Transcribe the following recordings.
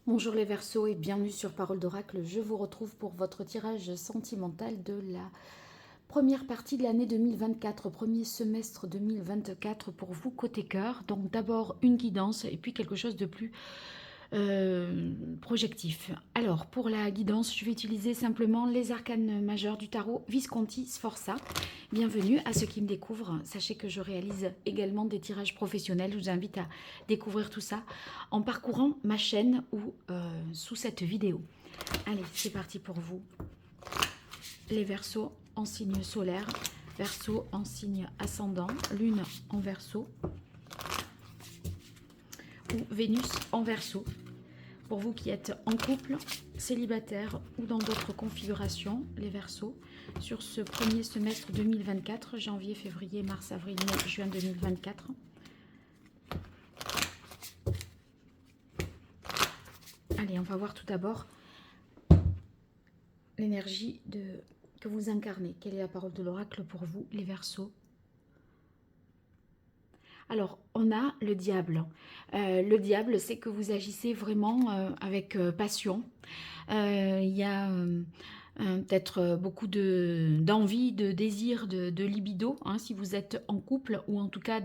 Bonjour les Verseaux et bienvenue sur Parole d'Oracle. Je vous retrouve pour votre tirage sentimental de la première partie de l'année 2024, premier semestre 2024 pour vous côté cœur. Donc d'abord une guidance et puis quelque chose de plus projectif. Alors pour la guidance, je vais utiliser simplement les arcanes majeurs du tarot Visconti Sforza. Bienvenue à ceux qui me découvrent. Sachez que je réalise également des tirages professionnels. Je vous invite à découvrir tout ça en parcourant ma chaîne ou sous cette vidéo. Allez, c'est parti pour vous. Les Verseaux en signe solaire, Verseau en signe ascendant, Lune en Verseau ou Vénus en Verseau. Pour vous qui êtes en couple, célibataire ou dans d'autres configurations, les Verseaux, sur ce premier semestre 2024, janvier, février, mars, avril, mai, juin 2024. Allez, on va voir tout d'abord l'énergie que vous incarnez. Quelle est la parole de l'oracle pour vous, les Verseaux? Alors, on a le diable. Le diable, c'est que vous agissez vraiment avec passion. Il y a peut-être beaucoup d'envie, de désir, de libido, hein, si vous êtes en couple, ou en tout cas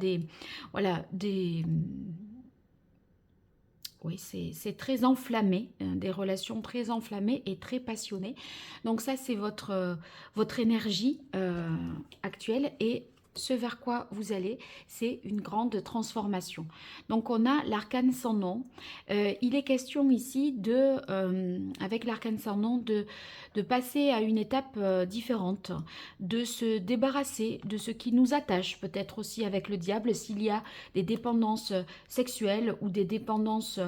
oui, c'est très enflammé, des relations très enflammées et très passionnées. Donc ça, c'est votre énergie actuelle et ce vers quoi vous allez, c'est une grande transformation. Donc on a l'arcane sans nom. Il est question ici avec l'arcane sans nom, de passer à une étape différente, de se débarrasser de ce qui nous attache, peut-être aussi avec le diable, s'il y a des dépendances sexuelles ou des dépendances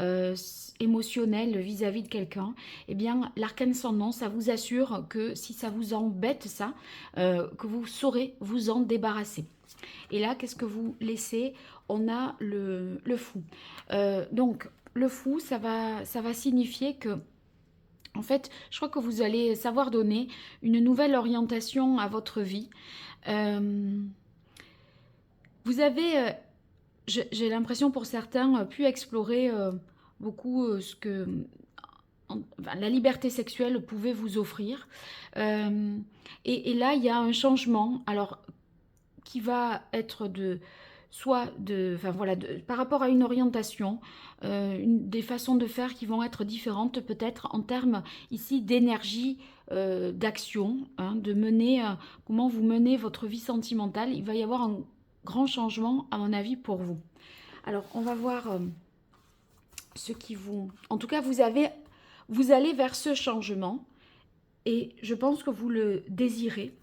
euh, émotionnelles vis-à-vis de quelqu'un, eh bien l'arcane sans nom, ça vous assure que si ça vous embête ça, que vous saurez vous en débarrasser. Et là, qu'est-ce que vous laissez? On a le fou. Donc le fou, ça va signifier que en fait, je crois que vous allez savoir donner une nouvelle orientation à votre vie. Vous avez j'ai l'impression pour certains pu explorer beaucoup ce que enfin, la liberté sexuelle pouvait vous offrir. Euh, et là, il y a un changement, alors qui va être enfin voilà, par rapport à une orientation, des façons de faire qui vont être différentes peut-être en termes ici d'énergie, d'action, hein, de mener, comment vous menez votre vie sentimentale. Il va y avoir un grand changement à mon avis pour vous. Alors on va voir ce qui vous... En tout cas, vous allez vers ce changement et je pense que vous le désirez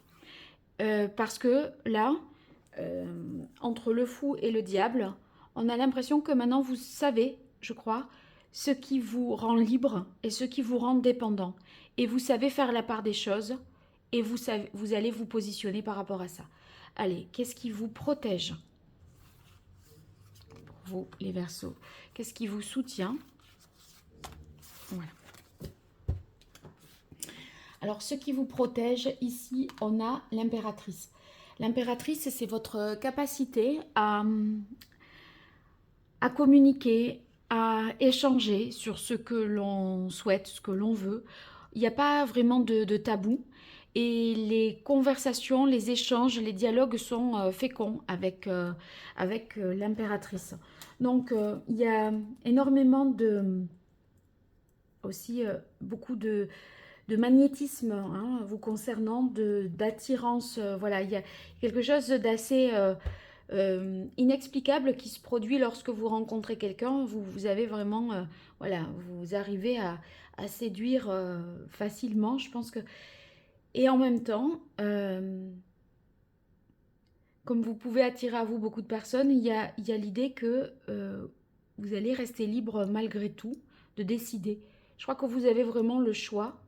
parce que là, entre le fou et le diable, on a l'impression que maintenant vous savez, je crois, ce qui vous rend libre et ce qui vous rend dépendant. Et vous savez faire la part des choses et vous allez vous positionner par rapport à ça. Allez, qu'est-ce qui vous protège pour vous, les Verseaux? Qu'est-ce qui vous soutient? Voilà. Alors, ce qui vous protège, ici, on a l'impératrice. L'impératrice, c'est votre capacité à communiquer, à échanger sur ce que l'on souhaite, ce que l'on veut. Il n'y a pas vraiment de tabou. Et les conversations, les échanges, les dialogues sont féconds avec l'impératrice. Donc, il y a énormément aussi beaucoup de magnétisme hein, vous concernant, d'attirance. Voilà, il y a quelque chose d'assez inexplicable qui se produit lorsque vous rencontrez quelqu'un. Vous avez vraiment, voilà, vous arrivez à séduire facilement, je pense que. Et en même temps, comme vous pouvez attirer à vous beaucoup de personnes, il y a l'idée que vous allez rester libre malgré tout de décider. Je crois que vous avez vraiment le choix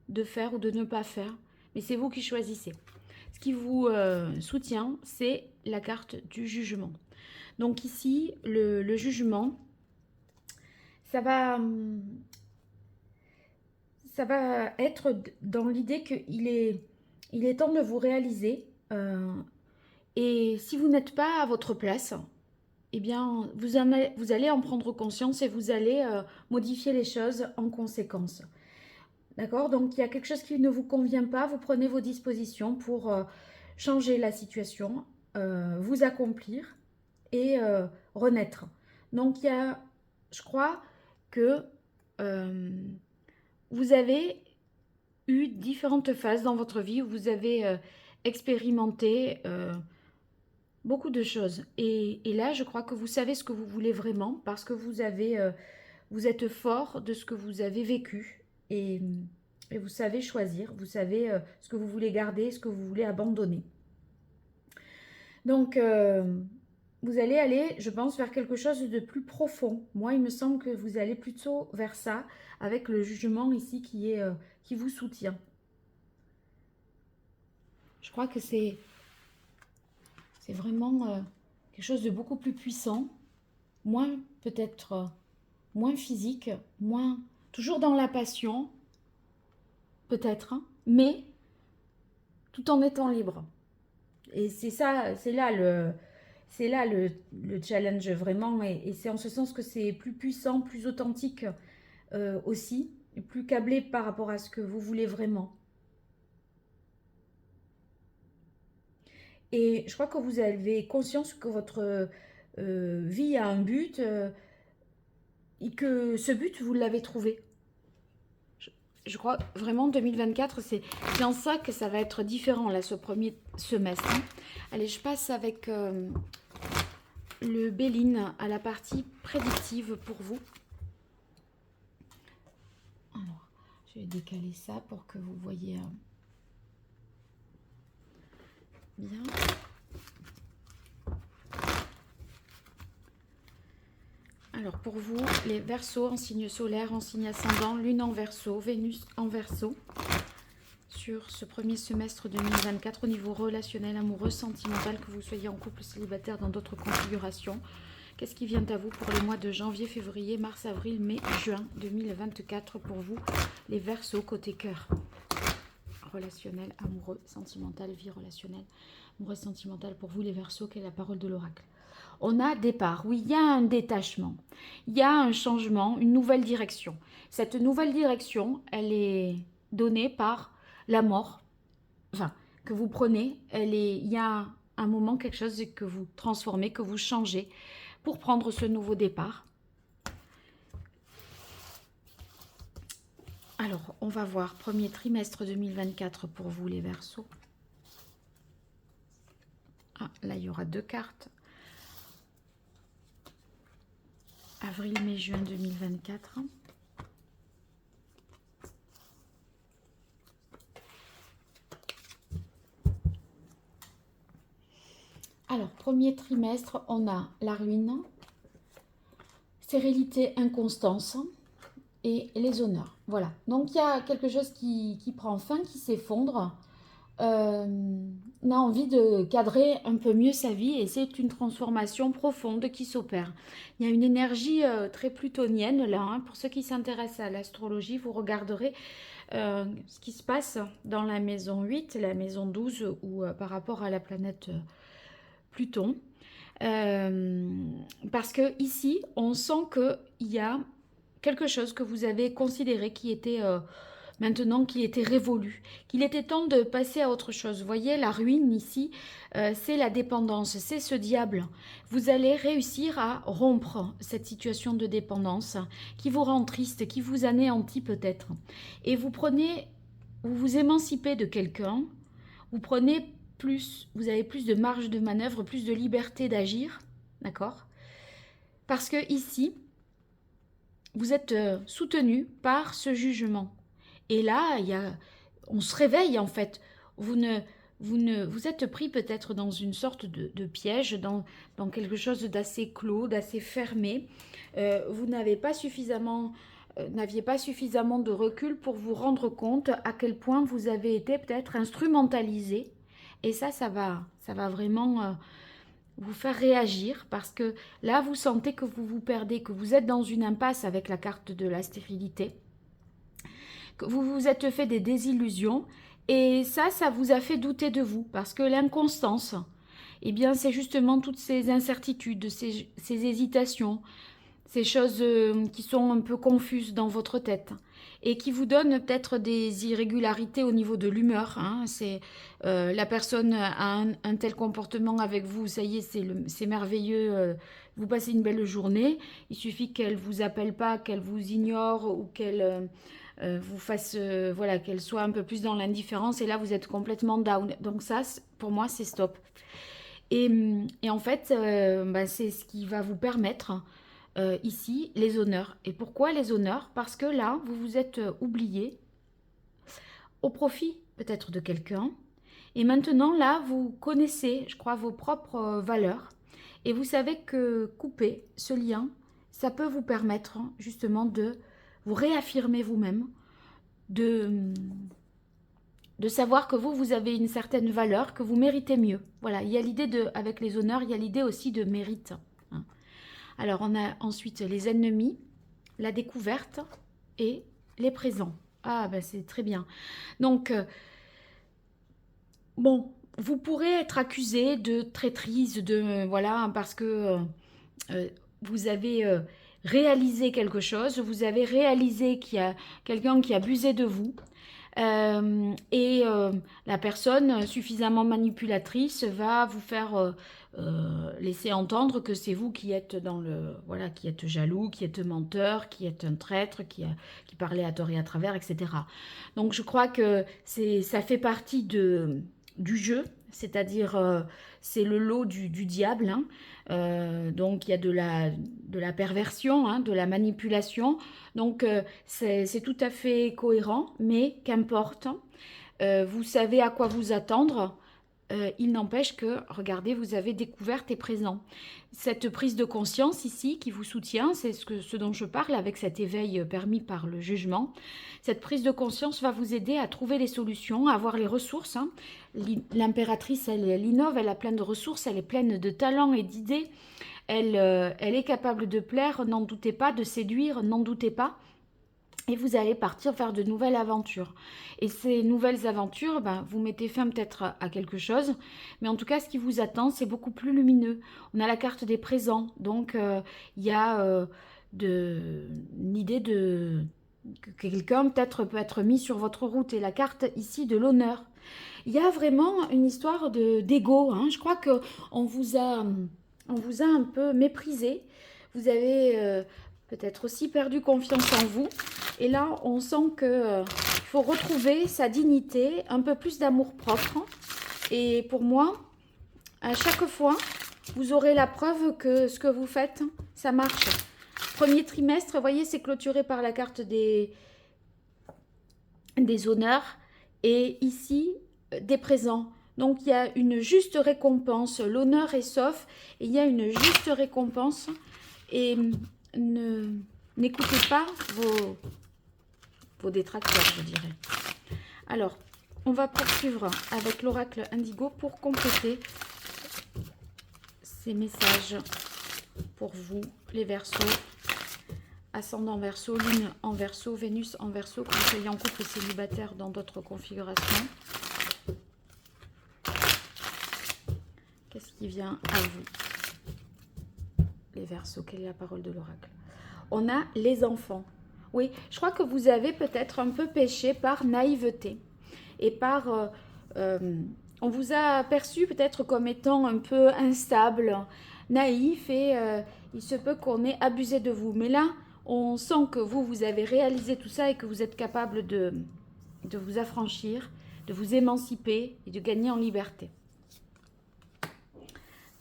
de faire ou de ne pas faire, mais c'est vous qui choisissez. Ce qui vous soutient, c'est la carte du jugement. Donc ici, le jugement, ça va, ça va être dans l'idée il est temps de vous réaliser. Et si vous n'êtes pas à votre place, eh bien, vous allez en prendre conscience et vous allez modifier les choses en conséquence. D'accord? Donc, il y a quelque chose qui ne vous convient pas, vous prenez vos dispositions pour changer la situation, vous accomplir et renaître. Donc, il y a, je crois que euh, vous avez eu différentes phases dans votre vie où vous avez expérimenté beaucoup de choses. Et là, je crois que vous savez ce que vous voulez vraiment parce que vous êtes fort de ce que vous avez vécu et vous savez choisir, vous savez ce que vous voulez garder, ce que vous voulez abandonner. Donc, vous allez aller, je pense, vers quelque chose de plus profond. Moi, il me semble que vous allez plutôt vers ça, avec le jugement ici qui vous soutient. Je crois que c'est vraiment quelque chose de beaucoup plus puissant, moins peut-être moins physique, moins toujours dans la passion, peut-être, hein, mais tout en étant libre. Et c'est ça, c'est là le challenge vraiment, et c'est en ce sens que c'est plus puissant, plus authentique aussi, et plus câblé par rapport à ce que vous voulez vraiment. Et je crois que vous avez conscience que votre vie a un but et que ce but, vous l'avez trouvé. Je crois vraiment 2024, c'est dans ça que ça va être différent, là, ce premier semestre. Allez, je passe avec le Béline à la partie prédictive pour vous. Alors, je vais décaler ça pour que vous voyez bien. Alors pour vous, les Verseaux en signe solaire, en signe ascendant, Lune en Verseau, Vénus en Verseau, sur ce premier semestre 2024 au niveau relationnel, amoureux, sentimental, que vous soyez en couple, célibataire, dans d'autres configurations. Qu'est-ce qui vient à vous pour les mois de janvier, février, mars, avril, mai, juin 2024 pour vous, les Verseaux côté cœur? Relationnel, amoureux, sentimental, vie relationnelle, amoureux, sentimental pour vous les Verseaux, quelle est la parole de l'oracle? On a départ, oui, il y a un détachement, il y a un changement, une nouvelle direction. Cette nouvelle direction, elle est donnée par la mort, enfin, que vous prenez, il y a un moment, quelque chose que vous transformez, que vous changez pour prendre ce nouveau départ. Alors, on va voir premier trimestre 2024 pour vous les Verseaux. Ah, là, il y aura 2 cartes. Avril, mai, juin 2024. Alors, premier trimestre, on a la ruine, stérilité, inconstance et les honneurs. Voilà, donc il y a quelque chose qui prend fin, qui s'effondre. On a envie de cadrer un peu mieux sa vie et c'est une transformation profonde qui s'opère. Il y a une énergie très plutonienne là, hein. Pour ceux qui s'intéressent à l'astrologie, vous regarderez ce qui se passe dans la maison 8, la maison 12 ou par rapport à la planète Pluton. Parce que ici, on sent qu'il y a quelque chose que vous avez considéré qui était maintenant qu'il était révolu, qu'il était temps de passer à autre chose. Vous voyez, la ruine ici, c'est la dépendance, c'est ce diable. Vous allez réussir à rompre cette situation de dépendance qui vous rend triste, qui vous anéantit peut-être. Et vous vous émancipez de quelqu'un, vous prenez plus, vous avez plus de marge de manœuvre, plus de liberté d'agir, d'accord? Parce que ici, vous êtes soutenu par ce jugement. Et là, on se réveille en fait. Vous êtes pris peut-être dans une sorte de piège, dans quelque chose d'assez clos, d'assez fermé. Vous n'aviez pas suffisamment de recul pour vous rendre compte à quel point vous avez été peut-être instrumentalisé. Et ça va vraiment vous faire réagir parce que là, vous sentez que vous vous perdez, que vous êtes dans une impasse avec la carte de la stérilité, que vous vous êtes fait des désillusions et ça vous a fait douter de vous parce que l'inconstance eh bien, c'est justement toutes ces incertitudes, ces hésitations, ces choses qui sont un peu confuses dans votre tête et qui vous donnent peut-être des irrégularités au niveau de l'humeur. Hein. C'est la personne a un tel comportement avec vous, ça y est, c'est merveilleux. Vous passez une belle journée. Il suffit qu'elle vous appelle pas, qu'elle vous ignore ou qu'elle vous fasse, voilà, qu'elle soit un peu plus dans l'indifférence. Et là, vous êtes complètement down. Donc ça, pour moi, c'est stop. Et en fait, bah, c'est ce qui va vous permettre ici les honneurs. Et pourquoi les honneurs? Parce que là, vous vous êtes oublié au profit peut-être de quelqu'un. Et maintenant, là, vous connaissez, je crois, vos propres valeurs. Et vous savez que couper ce lien, ça peut vous permettre justement de vous réaffirmer vous-même, de savoir que vous avez une certaine valeur, que vous méritez mieux. Voilà, il y a l'idée avec les honneurs, il y a l'idée aussi de mérite. Hein. Alors, on a ensuite les ennemis, la découverte et les présents. Ah, ben c'est très bien. Donc, bon, vous pourrez être accusé de traîtrise, voilà, parce que vous avez réalisé quelque chose, vous avez réalisé qu'il y a quelqu'un qui a abusé de vous. La personne suffisamment manipulatrice va vous faire laisser entendre que c'est vous qui êtes voilà, qui êtes jaloux, qui êtes menteur, qui êtes un traître, qui parlait à tort et à travers, etc. Donc je crois que ça fait partie du jeu, c'est-à-dire c'est le lot du diable. Hein. Donc il y a de la perversion, hein, de la manipulation. Donc c'est tout à fait cohérent, mais qu'importe. Vous savez à quoi vous attendre. Il n'empêche que, regardez, vous avez découverte et présent. Cette prise de conscience ici qui vous soutient, c'est ce dont je parle avec cet éveil permis par le jugement. Cette prise de conscience va vous aider à trouver les solutions, à avoir les ressources. Hein. L'impératrice, elle innove, elle a plein de ressources, elle est pleine de talents et d'idées. Elle est capable de plaire, n'en doutez pas, de séduire, n'en doutez pas. Et vous allez partir faire de nouvelles aventures. Et ces nouvelles aventures, ben, vous mettez fin peut-être à quelque chose, mais en tout cas, ce qui vous attend, c'est beaucoup plus lumineux. On a la carte des présents, donc il y a l'idée que quelqu'un peut-être peut être mis sur votre route. Et la carte ici de l'honneur. Il y a vraiment une histoire d'ego. Hein. Je crois qu'on vous a un peu méprisé. Vous avez peut-être aussi perdu confiance en vous. Et là, on sent qu'il faut retrouver sa dignité, un peu plus d'amour-propre. Et pour moi, à chaque fois, vous aurez la preuve que ce que vous faites, ça marche. Premier trimestre, vous voyez, c'est clôturé par la carte des honneurs. Et ici, des présents. Donc, il y a une juste récompense. L'honneur est sauf. Et il y a une juste récompense. Et n'écoutez pas vos détracteurs, je dirais. Alors, on va poursuivre avec l'oracle Indigo pour compléter ces messages pour vous, les Verseaux. Ascendant Verseau, Lune en Verseau, Vénus en Verseau, conseil en couple célibataire dans d'autres configurations. Qu'est-ce qui vient à vous, les Verseaux? Quelle est la parole de l'oracle? On a les enfants. Oui, je crois que vous avez peut-être un peu péché par naïveté et par... on vous a perçu peut-être comme étant un peu instable, naïf et il se peut qu'on ait abusé de vous. Mais là, on sent que vous avez réalisé tout ça et que vous êtes capable de vous affranchir, de vous émanciper et de gagner en liberté.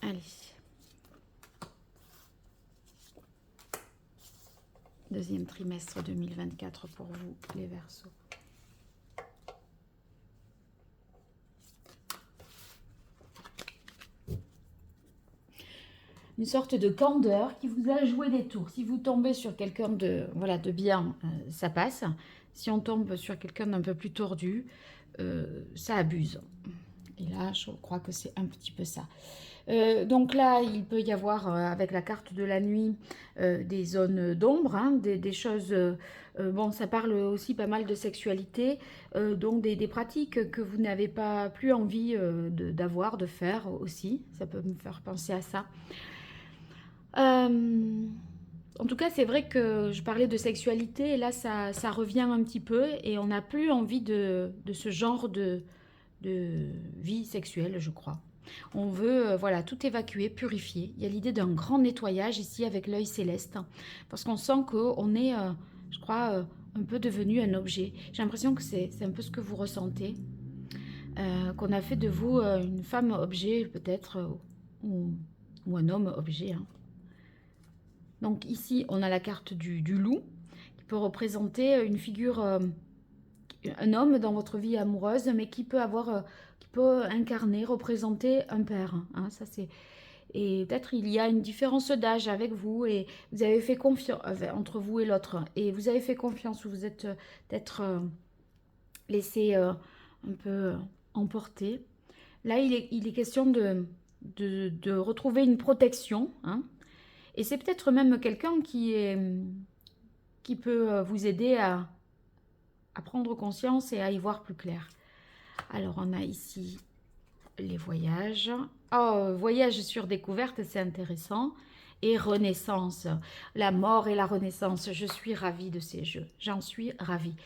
Allez. Deuxième trimestre 2024 pour vous, les Verseaux. Une sorte de candeur qui vous a joué des tours. Si vous tombez sur quelqu'un de bien, ça passe. Si on tombe sur quelqu'un d'un peu plus tordu, ça abuse. Et là, je crois que c'est un petit peu ça. Donc là, il peut y avoir, avec la carte de la nuit, des zones d'ombre, hein, des choses... bon, ça parle aussi pas mal de sexualité, donc des pratiques que vous n'avez pas plus envie d'avoir, de faire aussi. Ça peut me faire penser à ça. En tout cas, c'est vrai que je parlais de sexualité, et là, ça revient un petit peu, et on n'a plus envie de ce genre de vie sexuelle, je crois. On veut voilà, tout évacuer, purifier. Il y a l'idée d'un grand nettoyage ici avec l'œil céleste, parce qu'on sent qu'on est, je crois, un peu devenu un objet. J'ai l'impression que c'est un peu ce que vous ressentez, qu'on a fait de vous une femme objet peut-être, ou un homme objet. Hein. Donc ici, on a la carte du loup, qui peut représenter une figure, un homme dans votre vie amoureuse, mais qui peut avoir, qui peut incarner, représenter un père. Hein, ça c'est. Et peut-être il y a une différence d'âge avec vous et vous avez fait confiance entre vous et l'autre. Et vous avez fait confiance, vous êtes peut-être laissé un peu emporter. Là, il est question de retrouver une protection. Hein, et c'est peut-être même quelqu'un qui peut vous aider à prendre conscience et à y voir plus clair. Alors, on a ici les voyages. Oh, voyage sur découverte, c'est intéressant. Et renaissance, la mort et la renaissance. Je suis ravie de ces jeux. J'en suis ravie.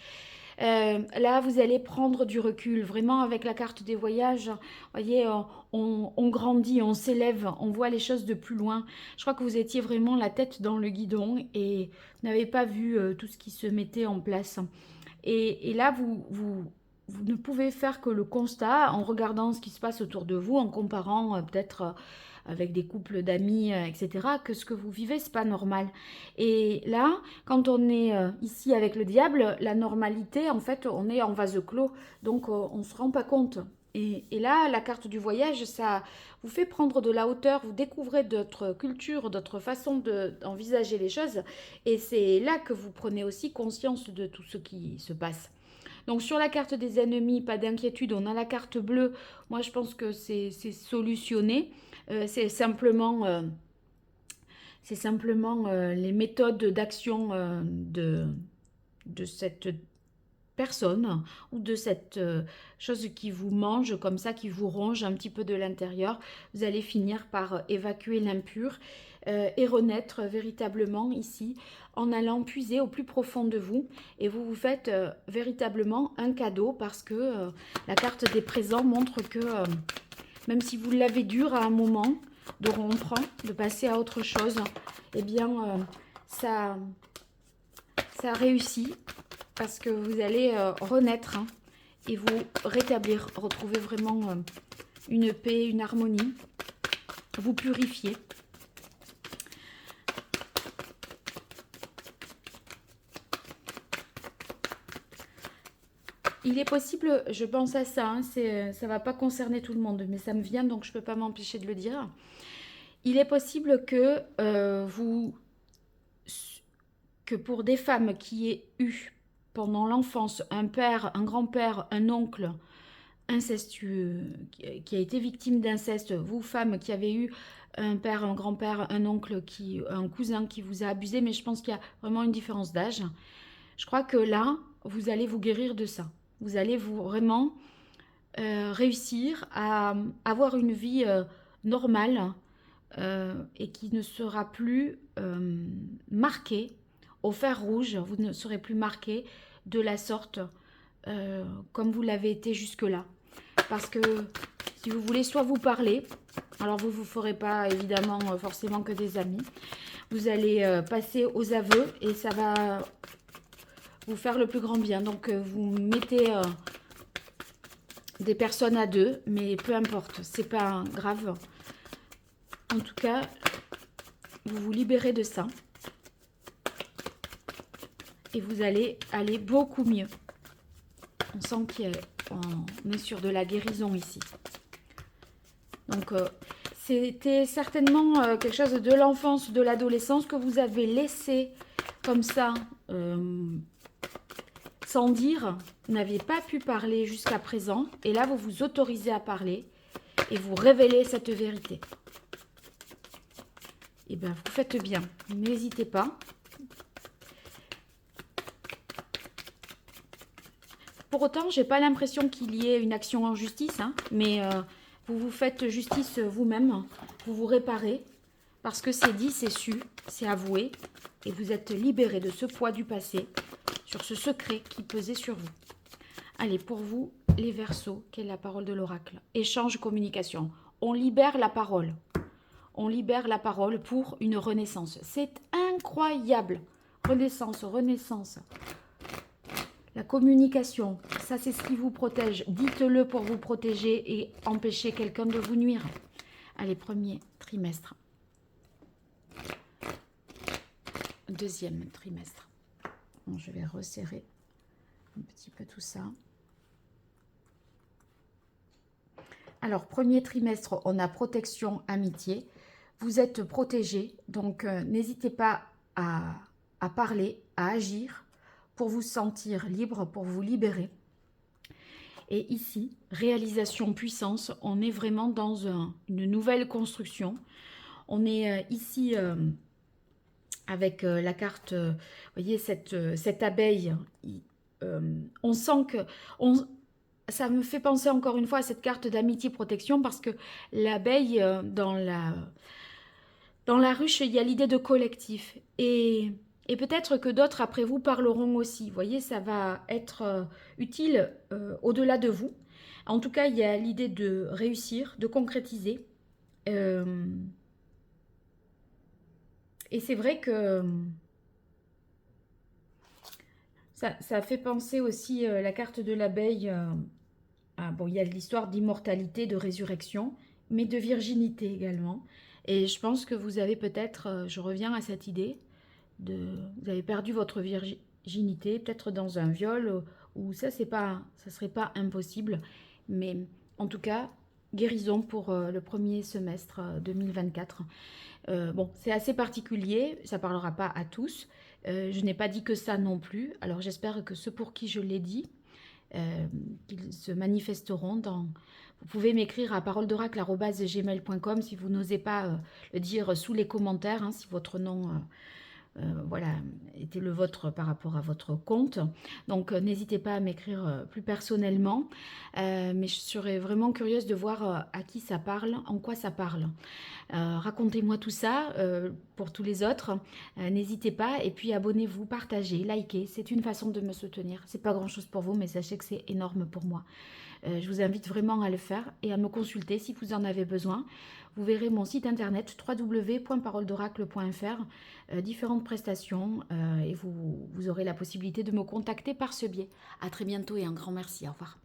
Là, vous allez prendre du recul. Vraiment, avec la carte des voyages, voyez, on grandit, on s'élève, on voit les choses de plus loin. Je crois que vous étiez vraiment la tête dans le guidon et vous n'avez pas vu tout ce qui se mettait en place. Et là, vous ne pouvez faire que le constat en regardant ce qui se passe autour de vous, en comparant peut-être avec des couples d'amis, etc., que ce que vous vivez, c'est pas normal. Et là, quand on est ici avec le diable, la normalité, en fait, on est en vase clos, donc on ne se rend pas compte. Et là, la carte du voyage, ça vous fait prendre de la hauteur, vous découvrez d'autres cultures, d'autres façons d'envisager les choses, et c'est là que vous prenez aussi conscience de tout ce qui se passe. Donc sur la carte des ennemis, pas d'inquiétude, on a la carte bleue. Moi je pense que c'est solutionné. C'est simplement, les méthodes d'action de cette personne ou de cette chose qui vous mange comme ça, qui vous ronge un petit peu de l'intérieur. Vous allez finir par évacuer l'impur et renaître véritablement ici en allant puiser au plus profond de vous, et vous vous faites véritablement un cadeau, parce que la carte des présents montre que même si vous l'avez dur à un moment de rompre, de passer à autre chose, eh bien ça réussit, parce que vous allez renaître et vous rétablir, retrouver vraiment une paix, une harmonie, vous purifier. Il est possible, je pense à ça, hein, ça ne va pas concerner tout le monde, mais ça me vient, donc je ne peux pas m'empêcher de le dire. Il est possible que que pour des femmes qui aient eu pendant l'enfance un père, un grand-père, un oncle incestueux, qui a été victime d'inceste, vous femmes qui avez eu un père, un grand-père, un oncle, un cousin qui vous a abusé, mais je pense qu'il y a vraiment une différence d'âge. Je crois que là, vous allez vous guérir de ça. Vous allez vraiment réussir à avoir une vie normale et qui ne sera plus marquée au fer rouge. Vous ne serez plus marqué de la sorte comme vous l'avez été jusque-là. Parce que si vous voulez soit vous parler, alors vous ne vous ferez pas évidemment forcément que des amis. Vous allez passer aux aveux et ça va vous faire le plus grand bien. Donc vous mettez des personnes à deux, mais peu importe, c'est pas grave. En tout cas, vous vous libérez de ça et vous allez aller beaucoup mieux. On sent qu'on est sur de la guérison ici. Donc c'était certainement quelque chose de l'enfance, de l'adolescence que vous avez laissé comme ça sans dire, vous n'aviez pas pu parler jusqu'à présent. Et là, vous vous autorisez à parler et vous révélez cette vérité. Et bien, vous faites bien. N'hésitez pas. Pour autant, j'ai pas l'impression qu'il y ait une action en justice, hein, mais vous vous faites justice vous-même, vous vous réparez, parce que c'est dit, c'est su, c'est avoué, et vous êtes libéré de ce poids du passé, sur ce secret qui pesait sur vous. Allez, pour vous, les Verseaux, quelle est la parole de l'oracle? Échange, communication. On libère la parole. On libère la parole pour une renaissance. C'est incroyable. Renaissance, renaissance. La communication, ça c'est ce qui vous protège. Dites-le pour vous protéger et empêcher quelqu'un de vous nuire. Allez, premier trimestre. Deuxième trimestre. Bon, je vais resserrer un petit peu tout ça. Alors, premier trimestre, on a protection, amitié. Vous êtes protégé, donc n'hésitez pas à parler, à agir pour vous sentir libre, pour vous libérer. Et ici, réalisation, puissance, on est vraiment dans une nouvelle construction. On est ici avec la carte, vous voyez, cette abeille. On sent que... ça me fait penser encore une fois à cette carte d'amitié-protection parce que l'abeille, dans la ruche, il y a l'idée de collectif. Et peut-être que d'autres après vous parleront aussi. Vous voyez, ça va être utile au-delà de vous. En tout cas, il y a l'idée de réussir, de concrétiser. Et c'est vrai que ça fait penser aussi la carte de l'abeille. Bon, il y a l'histoire d'immortalité, de résurrection, mais de virginité également. Et je pense que vous avez peut-être, je reviens à cette idée, vous avez perdu votre virginité, peut-être dans un viol, ou ça serait pas impossible. Mais en tout cas, guérison pour le premier semestre 2024. Bon, c'est assez particulier, ça ne parlera pas à tous. Je n'ai pas dit que ça non plus. Alors j'espère que ceux pour qui je l'ai dit, qu'ils se manifesteront dans... Vous pouvez m'écrire à paroledoracle@gmail.com si vous n'osez pas le dire sous les commentaires, hein, si votre nom voilà, était le vôtre par rapport à votre compte. Donc n'hésitez pas à m'écrire plus personnellement, mais je serais vraiment curieuse de voir à qui ça parle, en quoi ça parle. Racontez-moi tout ça pour tous les autres. N'hésitez pas et puis abonnez-vous, partagez, likez. C'est une façon de me soutenir. C'est pas grand-chose pour vous, mais sachez que c'est énorme pour moi. Je vous invite vraiment à le faire et à me consulter si vous en avez besoin. Vous verrez mon site internet www.paroledoracle.fr, différentes prestations et vous aurez la possibilité de me contacter par ce biais. À très bientôt et un grand merci. Au revoir.